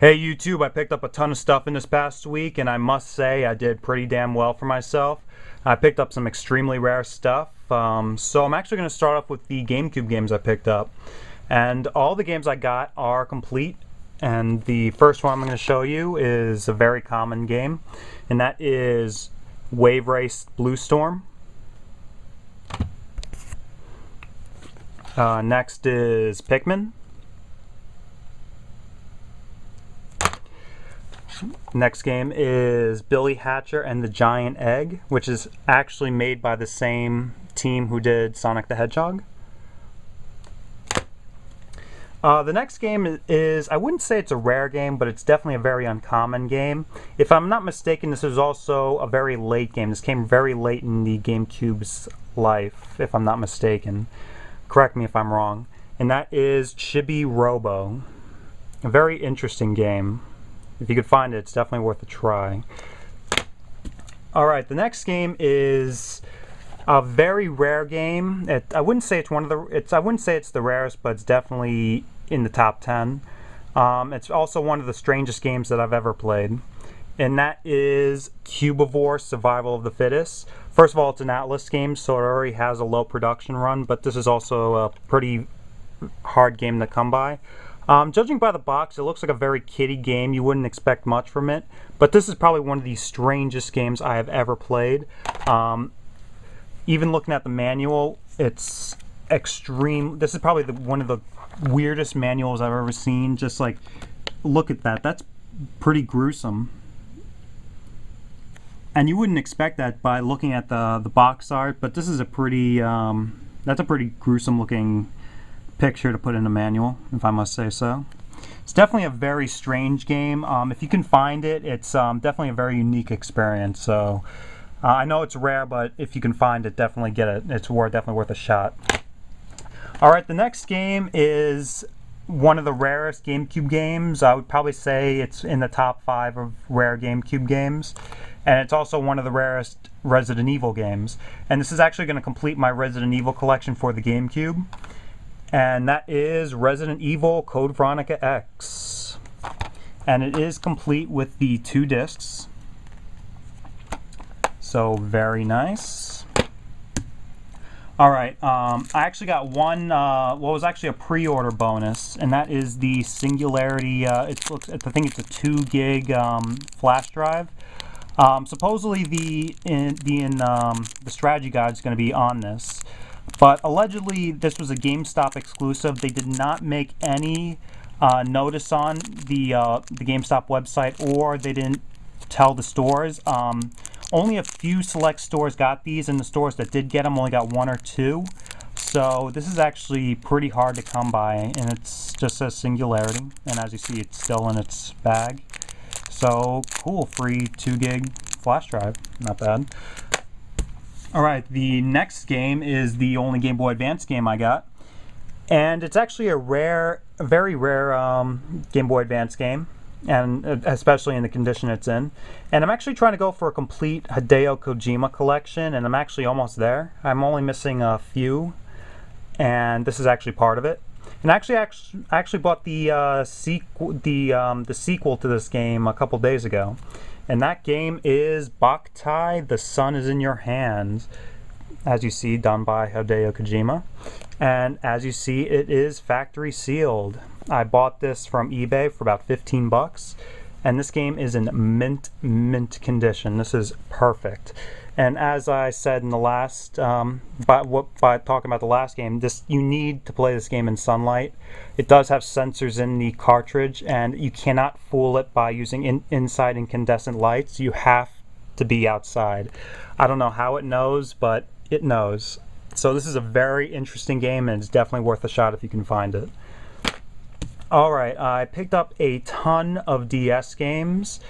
Hey YouTube, I picked up a ton of stuff in this past week and I must say I did pretty damn well for myself. I picked up some extremely rare stuff, so I'm actually going to start off with the GameCube games I picked up. And all the games I got are complete, and the first one I'm going to show you is a very common game, and that is Rarest Blue Storm. Next is Pikmin. Next game is Billy Hatcher and the Giant Egg, which is actually made by the same team who did Sonic the Hedgehog. The next game is, I wouldn't say it's a rare game, but it's definitely a very uncommon game. If I'm not mistaken, this is also a very late game. This came very late in the GameCube's life, if I'm not mistaken. Correct me if I'm wrong. And that is Chibi Robo. A very interesting game. If you could find it, it's definitely worth a try. Alright, the next game is a very rare game. I wouldn't say it's I wouldn't say it's the rarest, but it's definitely in the top 10. It's also one of the strangest games that I've ever played. And that is Cubivore Survival of the Fittest. First of all, it's an Atlas game, so it already has a low production run, but this is also a pretty hard game to come by. Judging by the box, it looks like a very kiddie game. You wouldn't expect much from it, but this is probably one of the strangest games I have ever played. Even looking at the manual, it's extreme. This is probably one of the weirdest manuals I've ever seen. Just like, look at that. That's pretty gruesome. And you wouldn't expect that by looking at the box art, but this is a pretty, that's a pretty gruesome looking picture to put in a manual, if I must say so. It's definitely a very strange game. If you can find it, it's definitely a very unique experience. So I know it's rare, but if you can find it, definitely get it. It's definitely worth a shot. Alright, the next game is one of the rarest GameCube games. I would probably say it's in the top 5 of rare GameCube games. And it's also one of the rarest Resident Evil games. And this is actually going to complete my Resident Evil collection for the GameCube. And that is Resident Evil Code Veronica X. And it is complete with the 2 discs. So very nice. Alright, I actually got one, what was actually a pre-order bonus, and that is the Singularity, I think it's a 2 gig flash drive. Supposedly the strategy guide is going to be on this. But allegedly, this was a GameStop exclusive. They did not make any notice on the GameStop website, or they didn't tell the stores. Only a few select stores got these, and the stores that did get them only got 1 or 2. So this is actually pretty hard to come by, and it's just says Singularity. And as you see, it's still in its bag. So cool, free 2 gig flash drive. Not bad. Alright, the next game is the only Game Boy Advance game I got. And it's actually a very rare Game Boy Advance game, and especially in the condition it's in. And I'm actually trying to go for a complete Hideo Kojima collection, and I'm actually almost there. I'm only missing a few, and this is actually part of it. And I actually bought the sequel to this game a couple days ago. And that game is Boktai, The Sun is in Your Hands. As you see, done by Hideo Kojima. And as you see, it is factory sealed. I bought this from eBay for about 15 bucks. And this game is in mint condition. This is perfect. And as I said in the last, by talking about the last game, you need to play this game in sunlight. It does have sensors in the cartridge, and you cannot fool it by using inside incandescent lights. You have to be outside. I don't know how it knows, but it knows. So this is a very interesting game, and it's definitely worth a shot if you can find it. Alright, I picked up a ton of DS games,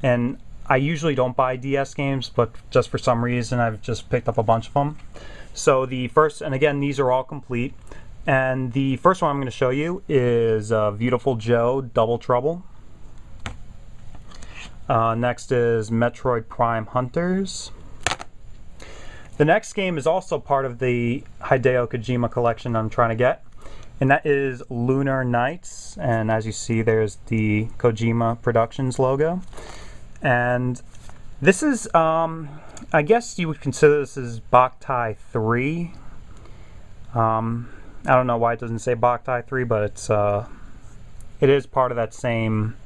and I usually don't buy DS games, but just for some reason I've just picked up a bunch of them. So the first, and again, these are all complete. And the first one I'm going to show you is Beautiful Joe Double Trouble. Next is Metroid Prime Hunters. The next game is also part of the Hideo Kojima collection I'm trying to get. and that is Lunar Nights. And as you see, there's the Kojima Productions logo. And this is, I guess you would consider this as Boktai 3. I don't know why it doesn't say Boktai 3, but it is part of that same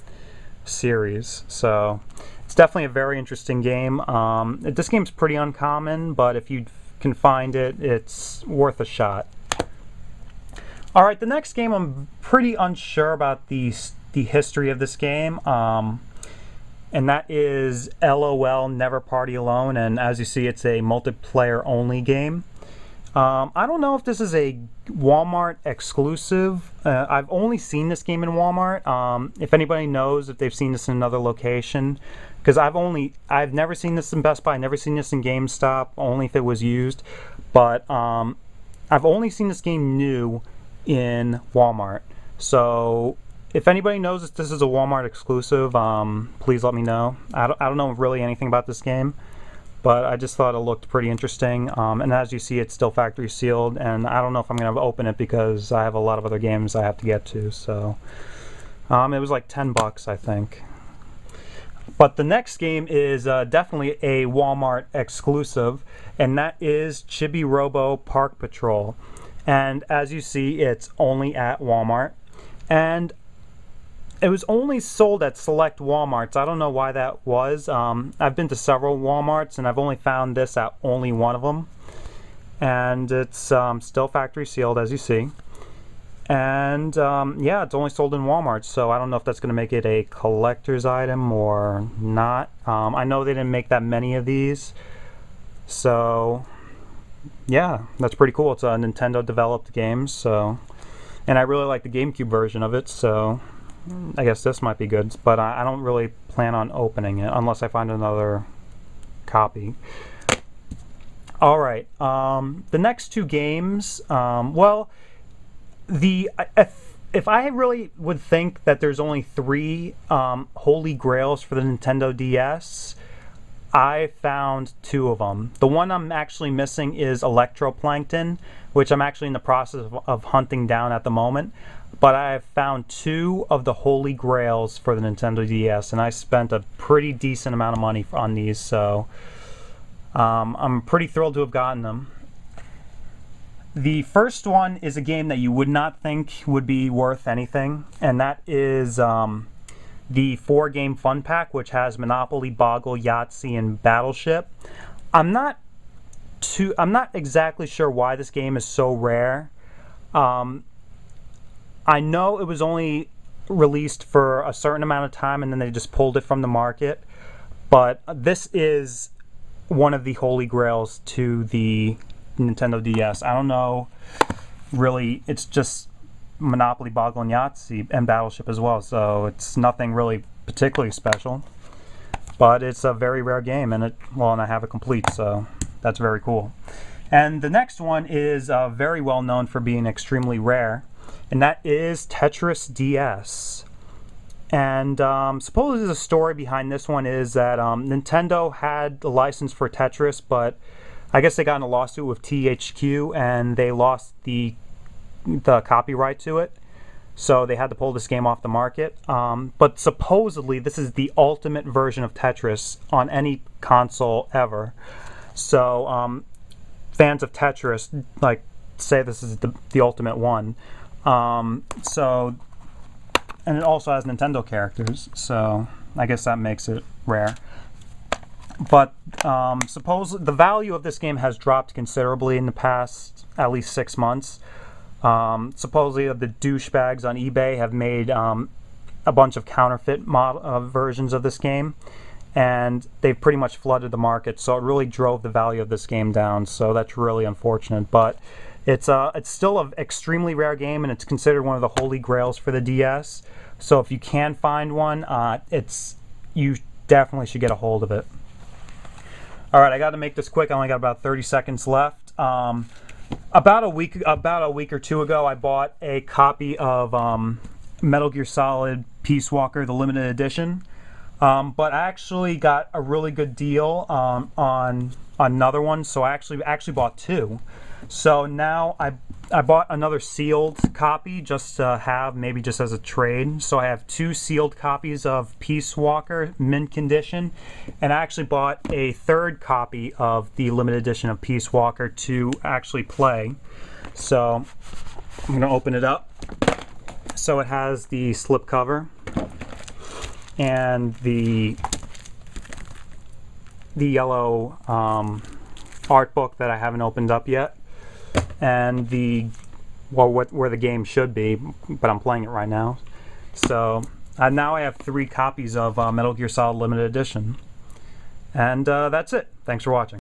series. So it's definitely a very interesting game. This game's pretty uncommon, but if you can find it, it's worth a shot. All right, the next game, I'm pretty unsure about the history of this game, and that is LOL Never Party Alone. And as you see, it's a multiplayer only game. I don't know if this is a Walmart exclusive. I've only seen this game in Walmart. If anybody knows if they've seen this in another location, because I've never seen this in Best Buy, never seen this in GameStop, only if it was used. But I've only seen this game new in Walmart. So if anybody knows if this is a Walmart exclusive, please let me know. I don't know really anything about this game, but I just thought it looked pretty interesting. And as you see, it's still factory sealed, and I don't know if I'm going to open it because I have a lot of other games I have to get to. So it was like 10 bucks, I think. But the next game is definitely a Walmart exclusive, and that is Chibi Robo Park Patrol. And as you see, it's only at Walmart, and it was only sold at select Walmarts. I don't know why that was. I've been to several Walmarts, and I've only found this at only one of them. And it's still factory sealed, as you see. And yeah, it's only sold in Walmart, so I don't know if that's going to make it a collector's item or not. I know they didn't make that many of these, so yeah, that's pretty cool. It's a Nintendo developed game, so, and I really like the GameCube version of it, so I guess this might be good, but I don't really plan on opening it unless I find another copy. Alright, the next two games, well, if I really would think that there's only three holy grails for the Nintendo DS, I found two of them. The one I'm actually missing is Electroplankton, which I'm actually in the process of hunting down at the moment. But I have found two of the holy grails for the Nintendo DS, and I spent a pretty decent amount of money on these, so I'm pretty thrilled to have gotten them. The first one is a game that you would not think would be worth anything, and that is the 4-game fun pack, which has Monopoly, Boggle, Yahtzee, and Battleship. I'm not exactly sure why this game is so rare. I know it was only released for a certain amount of time and then they just pulled it from the market, but this is one of the holy grails to the Nintendo DS. I don't know, really, it's just Monopoly, Boggle, and Yahtzee, and Battleship as well, so it's nothing really particularly special, but it's a very rare game, and I have it complete, so that's very cool. And the next one is very well known for being extremely rare, and that is Tetris DS. And supposedly the story behind this one is that Nintendo had the license for Tetris, but I guess they got in a lawsuit with THQ and they lost the copyright to it, so they had to pull this game off the market. But supposedly this is the ultimate version of Tetris on any console ever. So fans of Tetris like say this is the ultimate one. So, and it also has Nintendo characters, so I guess that makes it rare. But supposedly the value of this game has dropped considerably in the past at least 6 months. Supposedly the douchebags on eBay have made a bunch of counterfeit versions of this game, and they've pretty much flooded the market, so it really drove the value of this game down, so that's really unfortunate. But it's still an extremely rare game, and it's considered one of the holy grails for the DS, so if you can find one, you definitely should get a hold of it. Alright, I got to make this quick. I only got about 30 seconds left. About a week or two ago, I bought a copy of Metal Gear Solid Peace Walker, the limited edition. But I actually got a really good deal on another one, so I actually bought two. So now I bought another sealed copy just to have, maybe just as a trade. So I have 2 sealed copies of Peace Walker, mint condition, and I actually bought a 3rd copy of the limited edition of Peace Walker to actually play. So I'm going to open it up. So it has the slip cover and the yellow art book that I haven't opened up yet, and the where the game should be, but I'm playing it right now. So now I have 3 copies of Metal Gear Solid Limited Edition, and that's it. Thanks for watching.